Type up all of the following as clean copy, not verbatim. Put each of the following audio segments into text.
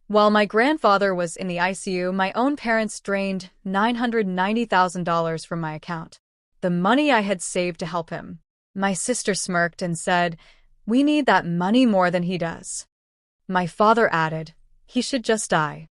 While my grandfather was in the ICU, my own parents drained $990,000 from my account. The money I had saved to help him. My sister smirked and said, "We need that money more than he does." My father added, "He should just die."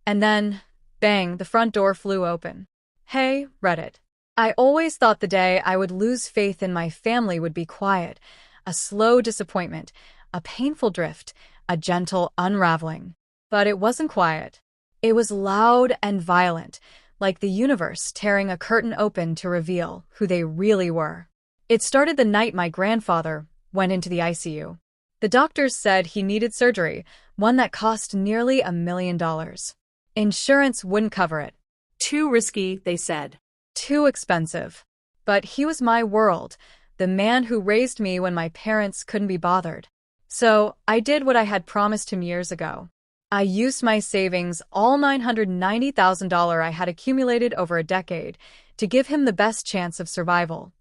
And then, bang, the front door flew open. Hey, Reddit. I always thought the day I would lose faith in my family would be quiet, a slow disappointment, a painful drift, a gentle unraveling. But it wasn't quiet. It was loud and violent, like the universe tearing a curtain open to reveal who they really were. It started the night my grandfather went into the ICU. The doctors said he needed surgery, one that cost nearly $1 million. Insurance wouldn't cover it. Too risky, they said. Too expensive. But he was my world, the man who raised me when my parents couldn't be bothered. So I did what I had promised him years ago. I used my savings, all $990,000 I had accumulated over a decade, to give him the best chance of survival.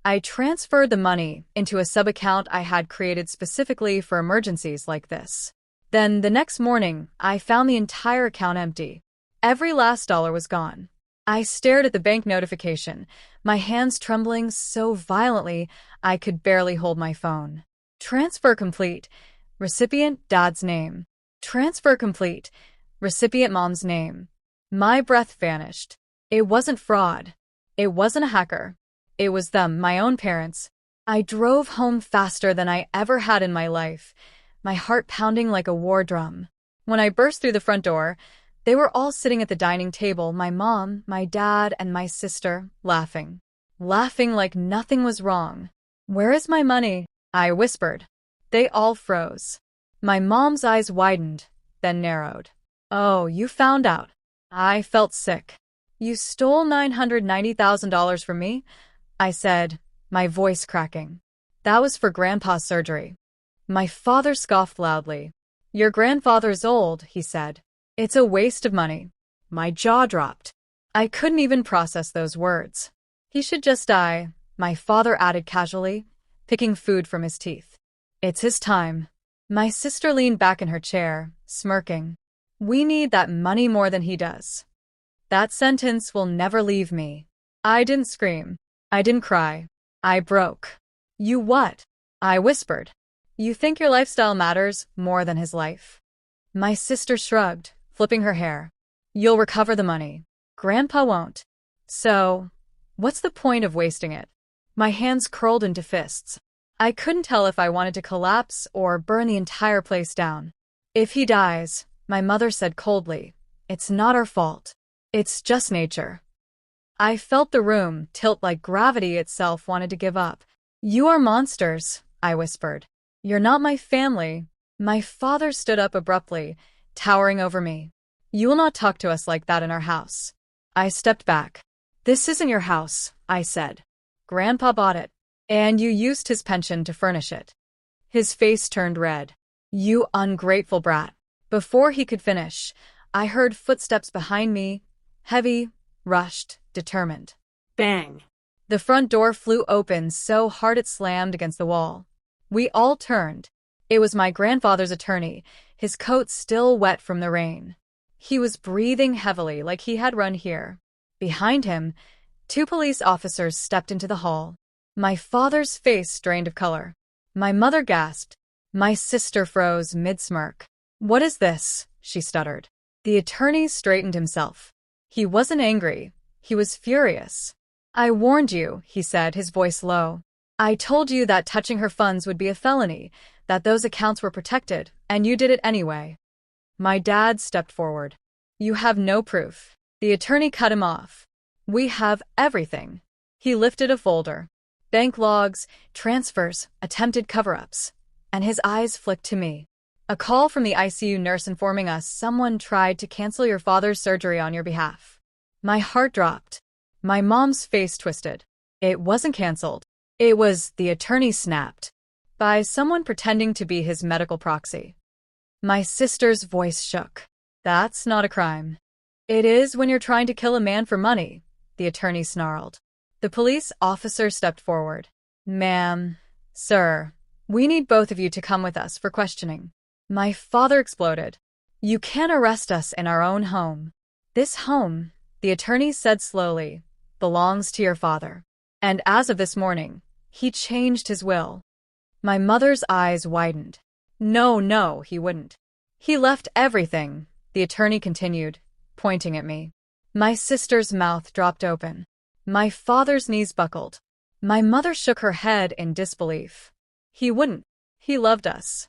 I transferred the money into a sub-account I had created specifically for emergencies like this. Then, the next morning, I found the entire account empty. Every last dollar was gone. I stared at the bank notification, my hands trembling so violently I could barely hold my phone. Transfer complete. Recipient Dad's name. Transfer complete. Recipient Mom's name. My breath vanished. It wasn't fraud. It wasn't a hacker. It was them, my own parents. I drove home faster than I ever had in my life, my heart pounding like a war drum. When I burst through the front door, they were all sitting at the dining table, my mom, my dad, and my sister, laughing. Laughing like nothing was wrong. "Where is my money?" I whispered. They all froze. My mom's eyes widened, then narrowed. "Oh, you found out." I felt sick. "You stole $990,000 from me?" I said, my voice cracking. "That was for Grandpa's surgery." My father scoffed loudly. "Your grandfather's old," he said. "It's a waste of money." My jaw dropped. I couldn't even process those words. "He should just die," my father added casually, picking food from his teeth. "It's his time." My sister leaned back in her chair, smirking. "We need that money more than he does." That sentence will never leave me. I didn't scream. I didn't cry. I broke. "You what?" I whispered. "You think your lifestyle matters more than his life?" My sister shrugged, flipping her hair. "You'll recover the money. Grandpa won't. So, what's the point of wasting it?" My hands curled into fists. I couldn't tell if I wanted to collapse or burn the entire place down. "If he dies," my mother said coldly, "it's not our fault. It's just nature." I felt the room tilt like gravity itself wanted to give up. "You are monsters," I whispered. "You're not my family." My father stood up abruptly, towering over me. "You will not talk to us like that in our house." I stepped back. "This isn't your house," I said. "Grandpa bought it, and you used his pension to furnish it." His face turned red. "You ungrateful brat." Before he could finish, I heard footsteps behind me, heavy, rushed, determined. Bang. The front door flew open so hard it slammed against the wall. We all turned. It was my grandfather's attorney, his coat still wet from the rain. He was breathing heavily like he had run here. Behind him, 2 police officers stepped into the hall. My father's face drained of color. My mother gasped. My sister froze mid-smirk. "What is this?" she stuttered. The attorney straightened himself. He wasn't angry. He was furious. "I warned you," he said, his voice low. "I told you that touching her funds would be a felony, that those accounts were protected, and you did it anyway." My dad stepped forward. "You have no proof." The attorney cut him off. "We have everything." He lifted a folder. Bank logs, transfers, attempted cover-ups. And his eyes flicked to me. "A call from the ICU nurse informing us someone tried to cancel your father's surgery on your behalf." My heart dropped. My mom's face twisted. "It wasn't canceled. It was," the attorney snapped, "by someone pretending to be his medical proxy." My sister's voice shook. "That's not a crime." "It is when you're trying to kill a man for money," the attorney snarled. The police officer stepped forward. "Ma'am, sir, we need both of you to come with us for questioning." My father exploded. You can't arrest us in our own home. This home, the attorney said slowly, belongs to your father. And as of this morning, he changed his will. My mother's eyes widened. No, he wouldn't. He left everything, the attorney continued, pointing at me. My sister's mouth dropped open. My father's knees buckled. My mother shook her head in disbelief. He wouldn't. He loved us.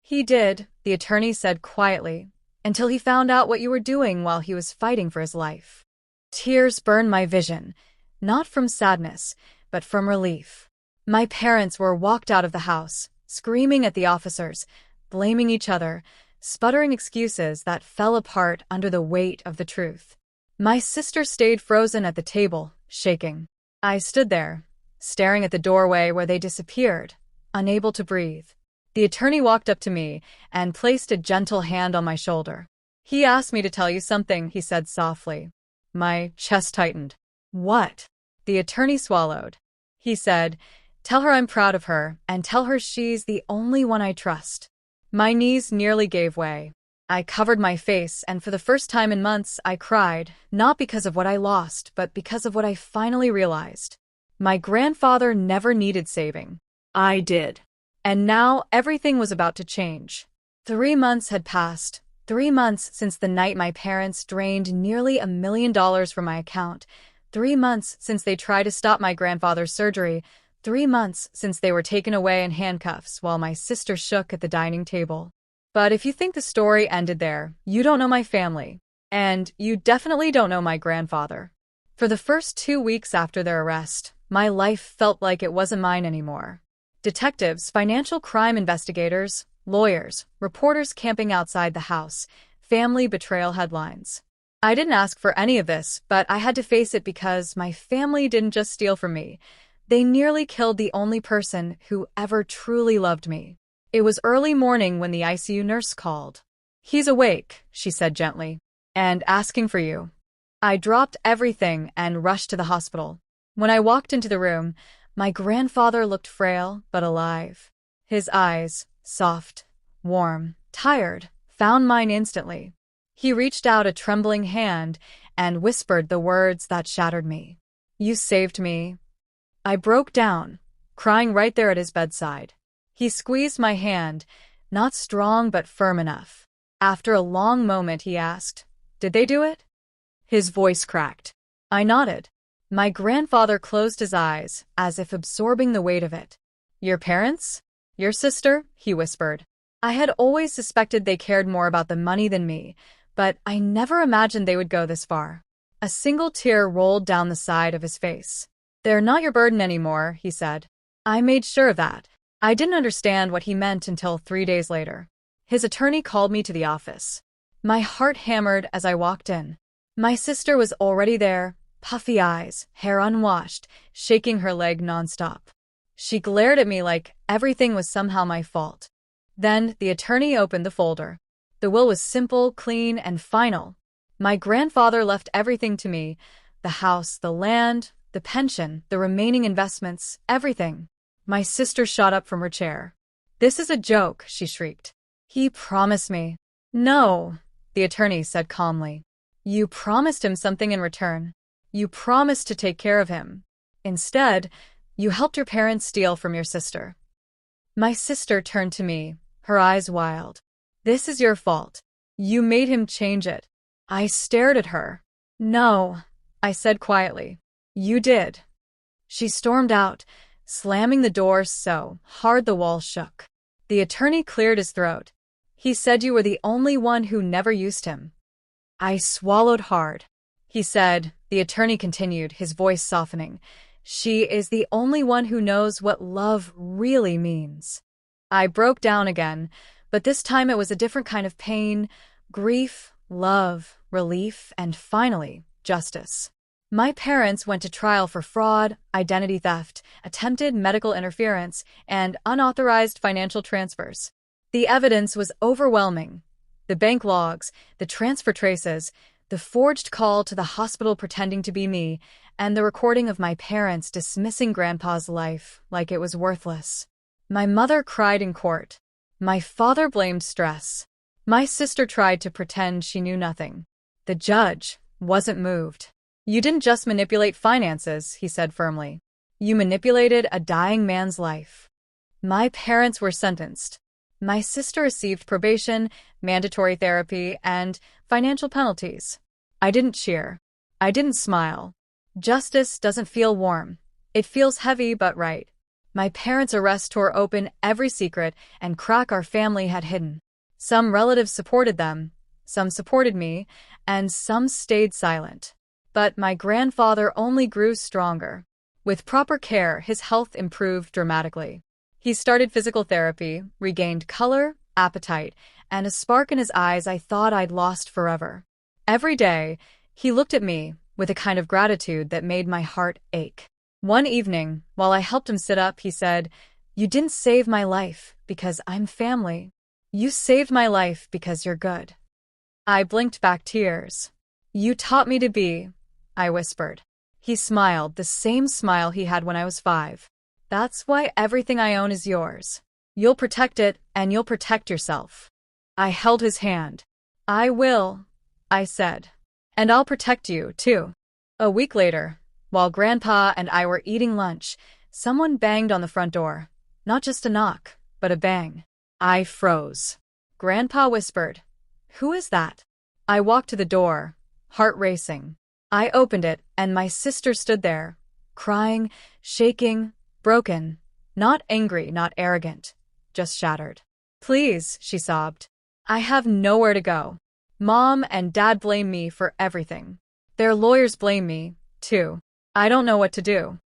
He did, the attorney said quietly, until he found out what you were doing while he was fighting for his life. Tears burned my vision, not from sadness, but from relief. My parents were walked out of the house, screaming at the officers, blaming each other, sputtering excuses that fell apart under the weight of the truth. My sister stayed frozen at the table, shaking. I stood there, staring at the doorway where they disappeared, unable to breathe. The attorney walked up to me and placed a gentle hand on my shoulder. He asked me to tell you something, he said softly. My chest tightened. What? The attorney swallowed. He said, tell her I'm proud of her, and tell her she's the only one I trust. My knees nearly gave way. I covered my face, and for the first time in months, I cried, not because of what I lost, but because of what I finally realized. My grandfather never needed saving. I did. And now everything was about to change. 3 months had passed. 3 months since the night my parents drained nearly $1 million from my account. 3 months since they tried to stop my grandfather's surgery. 3 months since they were taken away in handcuffs while my sister shook at the dining table. But if you think the story ended there, you don't know my family. And you definitely don't know my grandfather. For the first 2 weeks after their arrest, my life felt like it wasn't mine anymore. Detectives, financial crime investigators, lawyers, reporters camping outside the house, family betrayal headlines. I didn't ask for any of this, but I had to face it because my family didn't just steal from me. They nearly killed the only person who ever truly loved me. It was early morning when the ICU nurse called. He's awake, she said gently, and asking for you. I dropped everything and rushed to the hospital. When I walked into the room, my grandfather looked frail but alive. His eyes, soft, warm, tired, found mine instantly. He reached out a trembling hand and whispered the words that shattered me. You saved me. I broke down, crying right there at his bedside. He squeezed my hand, not strong but firm enough. After a long moment, he asked, did they do it? His voice cracked. I nodded. My grandfather closed his eyes, as if absorbing the weight of it. Your parents? Your sister? He whispered. I had always suspected they cared more about the money than me, but I never imagined they would go this far. A single tear rolled down the side of his face. They're not your burden anymore, he said. I made sure of that. I didn't understand what he meant until 3 days later. His attorney called me to the office. My heart hammered as I walked in. My sister was already there, puffy eyes, hair unwashed, shaking her leg nonstop. She glared at me like everything was somehow my fault. Then the attorney opened the folder. The will was simple, clean, and final. My grandfather left everything to me: the house, the land, the pension, the remaining investments, everything. My sister shot up from her chair. This is a joke, she shrieked. He promised me. No, the attorney said calmly. You promised him something in return. You promised to take care of him. Instead, you helped your parents steal from your sister. My sister turned to me, her eyes wild. This is your fault. You made him change it. I stared at her. No, I said quietly. You did. She stormed out, slamming the door so hard the wall shook. The attorney cleared his throat. He said you were the only one who never used him. I swallowed hard. He said, the attorney continued, his voice softening, she is the only one who knows what love really means. I broke down again, but this time it was a different kind of pain: grief, love, relief, and finally, justice. My parents went to trial for fraud, identity theft, attempted medical interference, and unauthorized financial transfers. The evidence was overwhelming. The bank logs, the transfer traces, the forged call to the hospital pretending to be me, and the recording of my parents dismissing Grandpa's life like it was worthless. My mother cried in court. My father blamed stress. My sister tried to pretend she knew nothing. The judge wasn't moved. You didn't just manipulate finances, he said firmly. You manipulated a dying man's life. My parents were sentenced. My sister received probation, mandatory therapy, and financial penalties. I didn't cheer. I didn't smile. Justice doesn't feel warm. It feels heavy but right. My parents' arrest tore open every secret and crack our family had hidden. Some relatives supported them, some supported me, and some stayed silent. But my grandfather only grew stronger. With proper care, his health improved dramatically. He started physical therapy, regained color, appetite, and a spark in his eyes I thought I'd lost forever. Every day, he looked at me with a kind of gratitude that made my heart ache. One evening, while I helped him sit up, he said, "You didn't save my life because I'm family. You saved my life because you're good." I blinked back tears. "You taught me to be," I whispered. He smiled, the same smile he had when I was 5. "That's why everything I own is yours. You'll protect it, and you'll protect yourself." I held his hand. "I will," I said. "And I'll protect you, too." A week later, while Grandpa and I were eating lunch, someone banged on the front door. Not just a knock, but a bang. I froze. Grandpa whispered, "Who is that?" I walked to the door, heart racing. I opened it, and my sister stood there, crying, shaking, broken. Not angry, not arrogant, just shattered. "Please," she sobbed. "I have nowhere to go. Mom and Dad blame me for everything. Their lawyers blame me, too. I don't know what to do."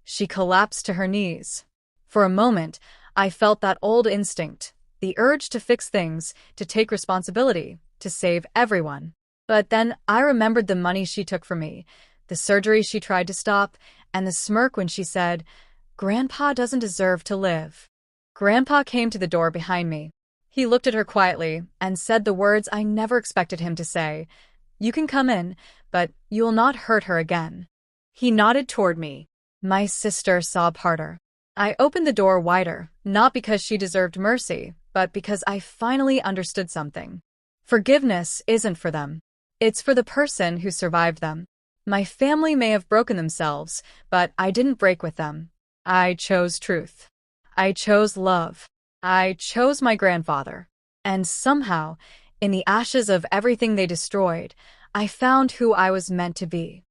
She collapsed to her knees. For a moment, I felt that old instinct, the urge to fix things, to take responsibility, to save everyone. But then I remembered the money she took from me, the surgery she tried to stop, and the smirk when she said, "Grandpa doesn't deserve to live." Grandpa came to the door behind me. He looked at her quietly and said the words I never expected him to say. "You can come in, but you will not hurt her again." He nodded toward me. My sister sobbed harder. I opened the door wider, not because she deserved mercy, but because I finally understood something. Forgiveness isn't for them. It's for the person who survived them. My family may have broken themselves, but I didn't break with them. I chose truth. I chose love. I chose my grandfather. And somehow, in the ashes of everything they destroyed, I found who I was meant to be.